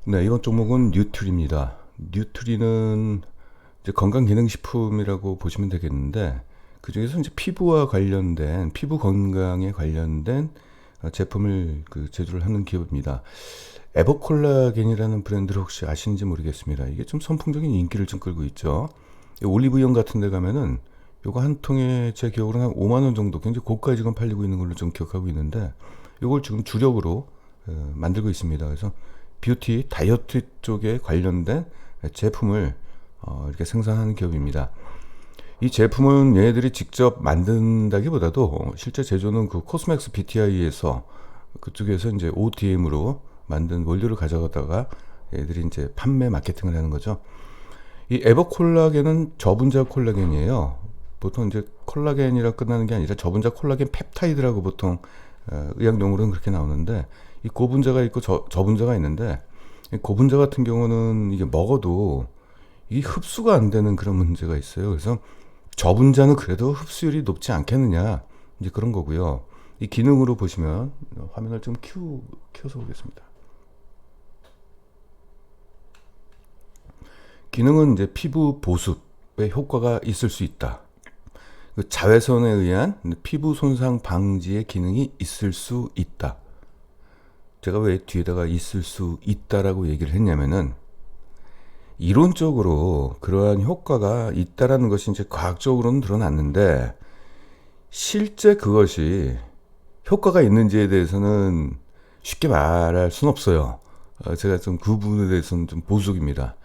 네, 이번 종목은 뉴트리입니다. 뉴트리는 이제 건강기능식품이라고 보시면 되겠는데, 그 중에서 이제 피부와 관련된, 피부 건강에 관련된 제품을 제조를 하는 기업입니다. 에버콜라겐이라는 브랜드를 혹시 아시는지 모르겠습니다. 이게 좀 선풍적인 인기를 좀 끌고 있죠. 올리브영 같은 데 가면은 요거 한 통에 제 기억으로는 한 5만 원 정도 굉장히 고가에 지금 팔리고 있는 걸로 좀 기억하고 있는데, 요걸 지금 주력으로 만들고 있습니다. 그래서 뷰티, 다이어트 쪽에 관련된 제품을 이렇게 생산하는 기업입니다. 이 제품은 얘네들이 직접 만든다기보다도 실제 제조는 그 코스맥스 BTI에서 그쪽에서 이제 ODM으로 만든 원료를 가져가다가 얘들이 이제 판매 마케팅을 하는 거죠. 이 에버콜라겐은 저분자 콜라겐이에요. 보통 이제 콜라겐이라 끝나는 게 아니라 저분자 콜라겐 펩타이드라고 보통 의학 용어로는 그렇게 나오는데, 이 고분자가 있고 저분자가 있는데, 이 고분자 같은 경우는 이게 먹어도 이게 흡수가 안 되는 그런 문제가 있어요. 그래서 저분자는 그래도 흡수율이 높지 않겠느냐, 이제 그런 거고요. 이 기능으로 보시면 화면을 좀 키워서 보겠습니다. 기능은 이제 피부 보습에 효과가 있을 수 있다. 그 자외선에 의한 피부 손상 방지의 기능이 있을 수 있다. 제가 왜 뒤에다가 있을 수 있다라고 얘기를 했냐면은, 이론적으로 그러한 효과가 있다라는 것이 이제 과학적으로는 드러났는데, 실제 그것이 효과가 있는지에 대해서는 쉽게 말할 순 없어요. 제가 좀 그 부분에 대해서는 좀 보수적입니다.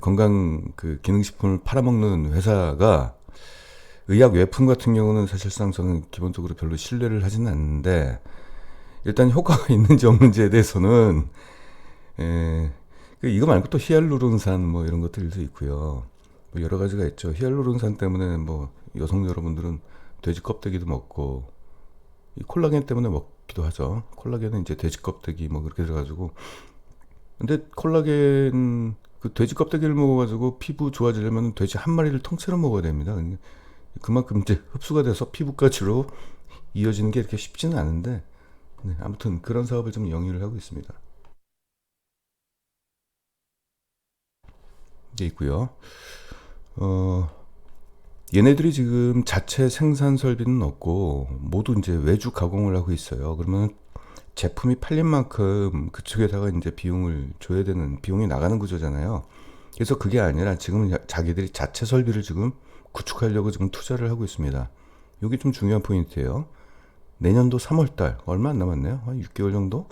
건강 기능식품을 팔아먹는 회사가 의약 외품 같은 경우는 사실상 저는 기본적으로 별로 신뢰를 하지는 않는데, 일단 효과가 있는지 없는지에 대해서는 이거 말고 또 히알루론산 뭐 이런 것들도 있고요. 뭐 여러 가지가 있죠. 히알루론산 때문에 뭐 여성 여러분들은 돼지 껍데기도 먹고, 이 콜라겐 때문에 먹기도 하죠. 콜라겐은 이제 돼지 껍데기 뭐 그렇게 들어가지고, 근데 콜라겐 돼지 껍데기를 먹어가지고 피부 좋아지려면 돼지 한 마리를 통째로 먹어야 됩니다. 그만큼 이제 흡수가 돼서 피부까지로 이어지는 게 이렇게 쉽지는 않은데, 네, 아무튼 그런 사업을 좀 영위를 하고 있습니다. 이게 있고요. 어, 얘네들이 지금 자체 생산 설비는 없고 모두 이제 외주 가공을 하고 있어요. 그러면 제품이 팔린 만큼 그쪽에다가 이제 비용을 줘야 되는, 비용이 나가는 구조잖아요. 그래서 그게 아니라 지금 자기들이 자체 설비를 지금 구축하려고 지금 투자를 하고 있습니다. 이게 좀 중요한 포인트예요. 내년도 3월달 얼마 안 남았네요. 한 6개월 정도.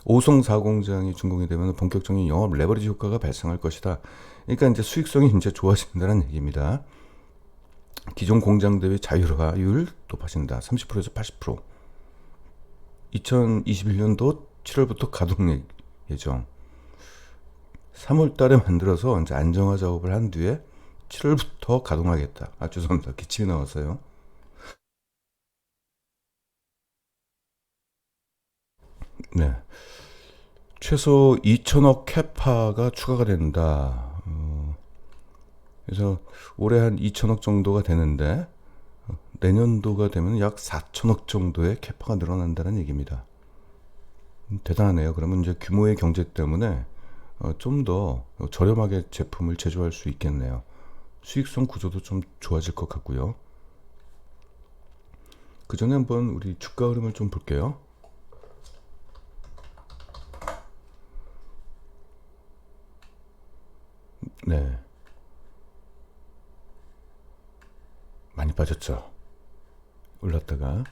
오송 4공장이 준공이 되면 본격적인 영업 레버리지 효과가 발생할 것이다. 그러니까 이제 수익성이 이제 좋아진다는 얘기입니다. 기존 공장 대비 자율화율 높아진다. 30%에서 80%. 2021년도 7월부터 가동 예정. 3월 달에 만들어서 이제 안정화 작업을 한 뒤에 7월부터 가동하겠다. 아, 죄송합니다. 기침이 나왔어요. 네. 최소 2천억 캐파가 추가가 된다. 그래서 올해 한 2천억 정도가 되는데, 내년도가 되면 약 4천억 정도의 캐파가 늘어난다는 얘기입니다. 대단하네요. 그러면 이제 규모의 경제 때문에 좀 더 저렴하게 제품을 제조할 수 있겠네요. 수익성 구조도 좀 좋아질 것 같고요. 그 전에 한번 우리 주가 흐름을 좀 볼게요. 네, 많이 빠졌죠. 올랐다가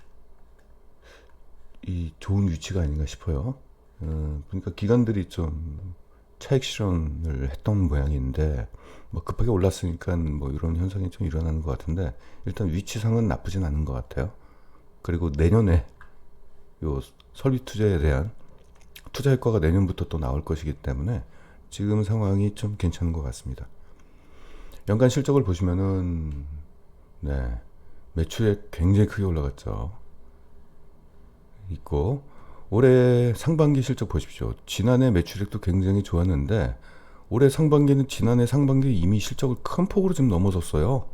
이 좋은 위치가 아닌가 싶어요. 그러니까 기관들이 좀 차익 실현을 했던 모양인데, 뭐 급하게 올랐으니까 뭐 이런 현상이 좀 일어나는 것 같은데, 일단 위치상은 나쁘진 않은 것 같아요. 그리고 내년에 요 설비 투자에 대한 투자 효과가 내년부터 또 나올 것이기 때문에 지금 상황이 좀 괜찮은 것 같습니다. 연간 실적을 보시면은, 네, 매출액 굉장히 크게 올라갔죠. 있고, 올해 상반기 실적 보십시오. 지난해 매출액도 굉장히 좋았는데 올해 상반기는 지난해 상반기 이미 실적을 큰 폭으로 좀 넘어섰어요.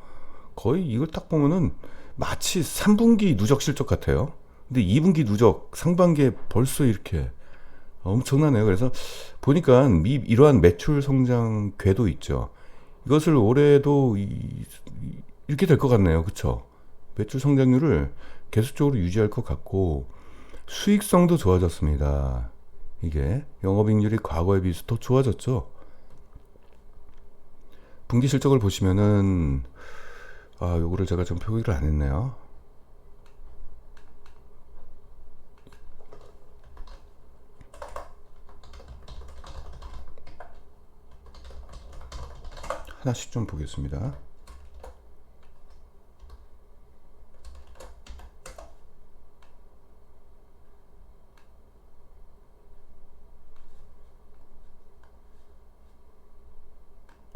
거의 이걸 딱 보면은 마치 3분기 누적 실적 같아요. 근데 2분기 누적 상반기에 벌써 이렇게 엄청나네요. 그래서 보니까 이러한 매출 성장 궤도 있죠. 이것을 올해도 이렇게 될 것 같네요. 그쵸? 매출 성장률을 계속적으로 유지할 것 같고, 수익성도 좋아졌습니다. 이게 영업이익률이 과거에 비해서 더 좋아졌죠. 분기 실적을 보시면은, 요거를 제가 좀 표기를 안 했네요. 하나씩 좀 보겠습니다.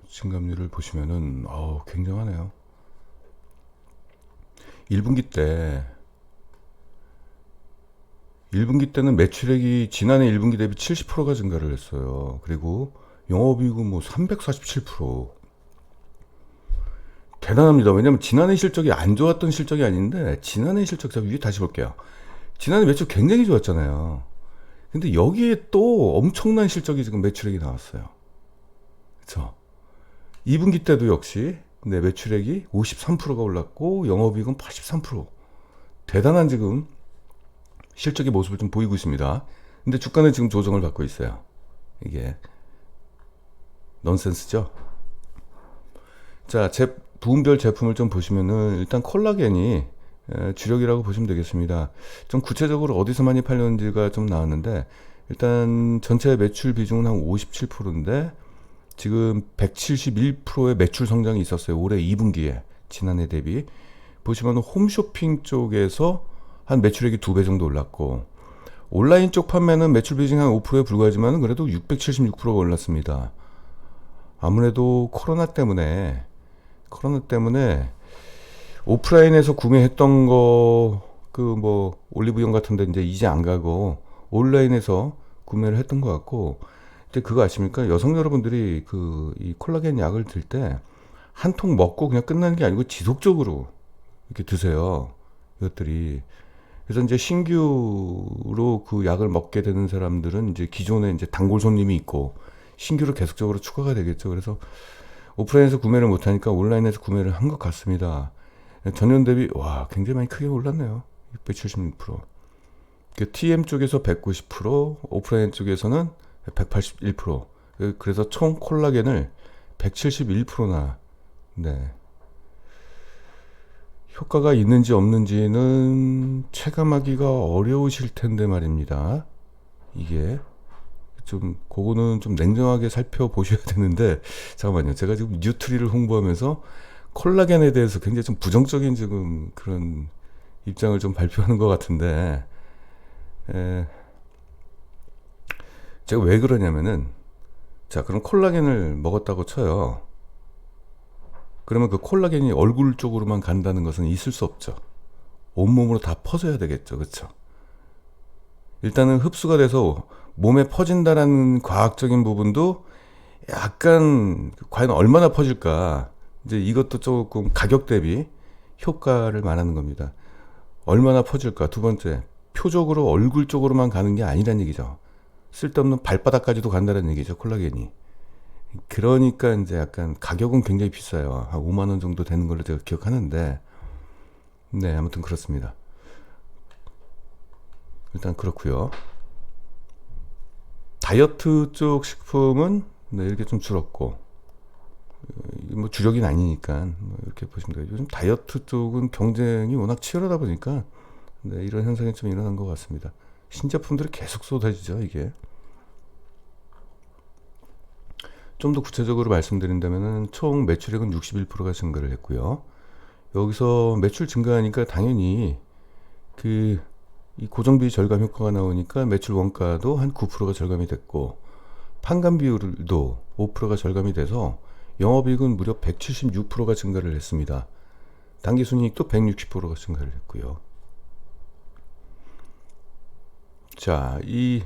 증감률을 보시면은 굉장하네요. 1분기 때는 매출액이 지난해 1분기 대비 70%가 증가를 했어요. 그리고 영업이익은 뭐 347%. 대단합니다. 왜냐면 지난해 실적이 안 좋았던 실적이 아닌데, 지난해 실적 제가 위에 다시 볼게요. 지난해 매출 굉장히 좋았잖아요. 근데 여기에 또 엄청난 실적이 지금 매출액이 나왔어요. 그쵸? 2분기 때도 역시 매출액이 53%가 올랐고 영업이익은 83%. 대단한 지금 실적의 모습을 좀 보이고 있습니다. 근데 주가는 지금 조정을 받고 있어요. 이게 넌센스죠? 자, 부분별 제품을 좀 보시면은 일단 콜라겐이 주력이라고 보시면 되겠습니다. 좀 구체적으로 어디서 많이 팔렸는지가 좀 나왔는데, 일단 전체 매출 비중은 한 57%인데 지금 171%의 매출 성장이 있었어요. 올해 2분기에 지난해 대비. 보시면 홈쇼핑 쪽에서 한 매출액이 2배 정도 올랐고, 온라인 쪽 판매는 매출 비중이 한 5%에 불과하지만 그래도 676%가 올랐습니다. 아무래도 코로나 때문에 오프라인에서 구매했던 거, 올리브영 같은 데 이제 안 가고 온라인에서 구매를 했던 것 같고, 근데 그거 아십니까? 여성 여러분들이 이 콜라겐 약을 들 때 한 통 먹고 그냥 끝나는 게 아니고 지속적으로 이렇게 드세요. 이것들이. 그래서 이제 신규로 그 약을 먹게 되는 사람들은 이제 기존에 이제 단골 손님이 있고 신규로 계속적으로 추가가 되겠죠. 그래서 오프라인에서 구매를 못하니까 온라인에서 구매를 한 것 같습니다. 전년 대비 굉장히 많이 크게 올랐네요. 676%. TM 쪽에서 190%, 오프라인 쪽에서는 181%. 그래서 총 콜라겐을 171%나 효과가 있는지 없는지는 체감하기가 어려우실 텐데 말입니다. 이게 그거는 좀 냉정하게 살펴보셔야 되는데, 잠깐만요. 제가 지금 뉴트리를 홍보하면서 콜라겐에 대해서 굉장히 좀 부정적인 지금 그런 입장을 좀 발표하는 것 같은데, 제가 왜 그러냐면은, 자, 그럼 콜라겐을 먹었다고 쳐요. 그러면 그 콜라겐이 얼굴 쪽으로만 간다는 것은 있을 수 없죠. 온몸으로 다 퍼져야 되겠죠. 그렇죠? 일단은 흡수가 돼서 몸에 퍼진다라는 과학적인 부분도 약간 과연 얼마나 퍼질까, 이제 이것도 조금 가격 대비 효과를 말하는 겁니다. 얼마나 퍼질까. 두 번째, 표적으로 얼굴 쪽으로만 가는 게 아니란 얘기죠. 쓸데없는 발바닥까지도 간다는 얘기죠, 콜라겐이. 그러니까 이제 약간 가격은 굉장히 비싸요. 한 5만 원 정도 되는 걸로 제가 기억하는데, 아무튼 그렇습니다. 일단 그렇고요. 다이어트 쪽 식품은 이렇게 좀 줄었고, 뭐 주력이 아니니까 이렇게 보시면 돼요. 요즘 다이어트 쪽은 경쟁이 워낙 치열하다 보니까 이런 현상이 좀 일어난 것 같습니다. 신제품들이 계속 쏟아지죠, 이게. 좀 더 구체적으로 말씀드린다면 총 매출액은 61%가 증가를 했고요. 여기서 매출 증가하니까 당연히 이 고정비 절감 효과가 나오니까 매출 원가도 한 9%가 절감이 됐고, 판관 비율도 5%가 절감이 돼서 영업이익은 무려 176%가 증가를 했습니다. 당기순이익도 160%가 증가를 했고요. 자, 이거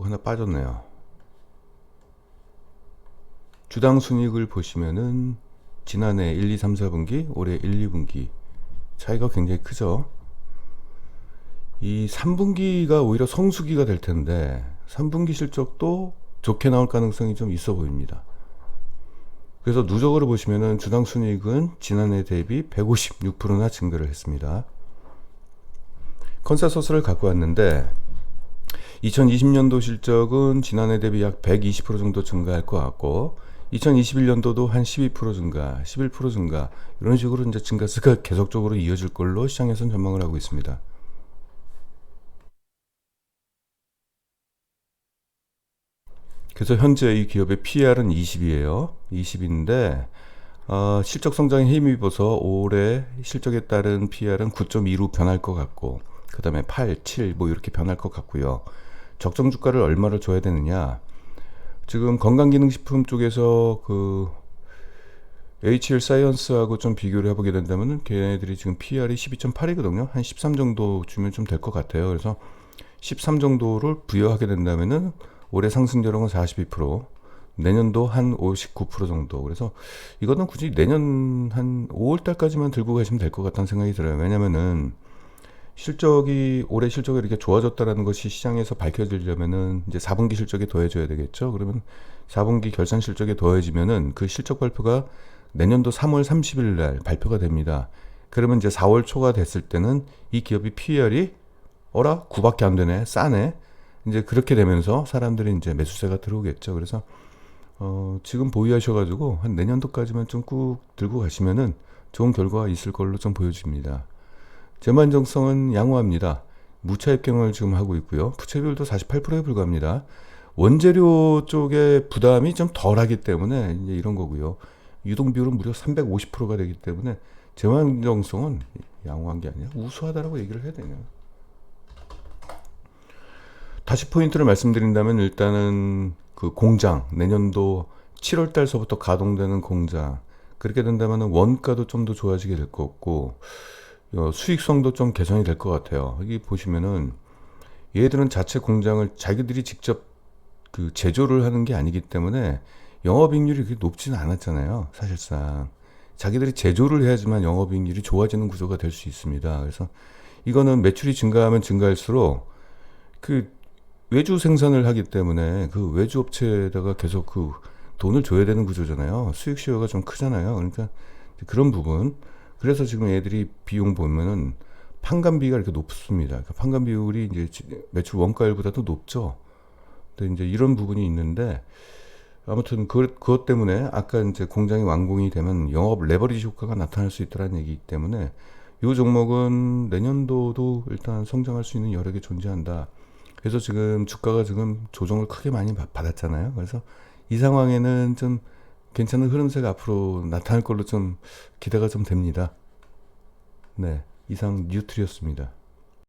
하나 빠졌네요. 주당 순이익을 보시면은 지난해 1, 2, 3, 4분기, 올해 1, 2분기 차이가 굉장히 크죠. 이 3분기가 오히려 성수기가 될 텐데 3분기 실적도 좋게 나올 가능성이 좀 있어 보입니다. 그래서 누적으로 보시면은 주당 순이익은 지난해 대비 156%나 증가를 했습니다. 컨센서스를 갖고 왔는데 2020년도 실적은 지난해 대비 약 120% 정도 증가할 것 같고 2021년도도 한 12% 증가, 11% 증가 이런 식으로 이제 증가세가 계속적으로 이어질 걸로 시장에서는 전망을 하고 있습니다. 그래서 현재 이 기업의 PR은 20이에요. 20인데 실적 성장에 힘입어서 올해 실적에 따른 PR은 9.2로 변할 것 같고 그 다음에 8, 7 뭐 이렇게 변할 것 같고요. 적정 주가를 얼마를 줘야 되느냐. 지금 건강기능식품 쪽에서 그 HL 사이언스하고 좀 비교를 해보게 된다면은 걔네들이 지금 PR이 12.8이거든요. 한 13 정도 주면 좀 될 것 같아요. 그래서 13 정도를 부여하게 된다면은 올해 상승률은 42%, 내년도 한 59% 정도. 그래서 이거는 굳이 내년 한 5월 달까지만 들고 가시면 될 것 같다는 생각이 들어요. 왜냐면은 실적이 올해 실적이 이렇게 좋아졌다라는 것이 시장에서 밝혀지려면은 이제 4분기 실적에 더해져야 되겠죠. 그러면 4분기 결산 실적에 더해지면은 그 실적 발표가 내년도 3월 30일 날 발표가 됩니다. 그러면 이제 4월 초가 됐을 때는 이 기업이 PER이 어라 9밖에 안 되네, 싸네. 이제 그렇게 되면서 사람들이 이제 매수세가 들어오겠죠. 그래서 지금 보유하셔가지고 한 내년도까지만 좀 꾹 들고 가시면은 좋은 결과가 있을 걸로 좀 보여집니다. 재무안정성은 양호합니다. 무차입경을 지금 하고 있고요. 부채비율도 48%에 불과합니다. 원재료 쪽에 부담이 좀 덜하기 때문에 이제 이런 거고요. 유동비율은 무려 350%가 되기 때문에 재무안정성은 양호한 게 아니라 우수하다라고 얘기를 해야 되네요. 다시 포인트를 말씀드린다면 일단은 그 공장 내년도 7월 달서부터 가동되는 공장 그렇게 된다면 원가도 좀 더 좋아지게 될 것 같고 수익성도 좀 개선이 될 것 같아요. 여기 보시면은 얘들은 자체 공장을 자기들이 직접 그 제조를 하는 게 아니기 때문에 영업이익률이 그렇게 높지는 않았잖아요. 사실상 자기들이 제조를 해야지만 영업이익률이 좋아지는 구조가 될 수 있습니다. 그래서 이거는 매출이 증가하면 증가할수록 그 외주 생산을 하기 때문에 그 외주 업체에다가 계속 그 돈을 줘야 되는 구조잖아요. 수익 시효가 좀 크잖아요. 그러니까 그런 부분. 그래서 지금 애들이 비용 보면은 판관비가 이렇게 높습니다. 그러니까 판관 비율이 이제 매출 원가율보다도 높죠. 근데 이제 이런 부분이 있는데 아무튼 그것 때문에 아까 이제 공장이 완공이 되면 영업 레버리지 효과가 나타날 수 있다는 얘기이기 때문에 이 종목은 내년도도 일단 성장할 수 있는 여력이 존재한다. 그래서 지금 주가가 지금 조정을 크게 많이 받았잖아요. 그래서 이 상황에는 좀 괜찮은 흐름세가 앞으로 나타날 걸로 좀 기대가 좀 됩니다. 네, 이상 뉴트리였습니다.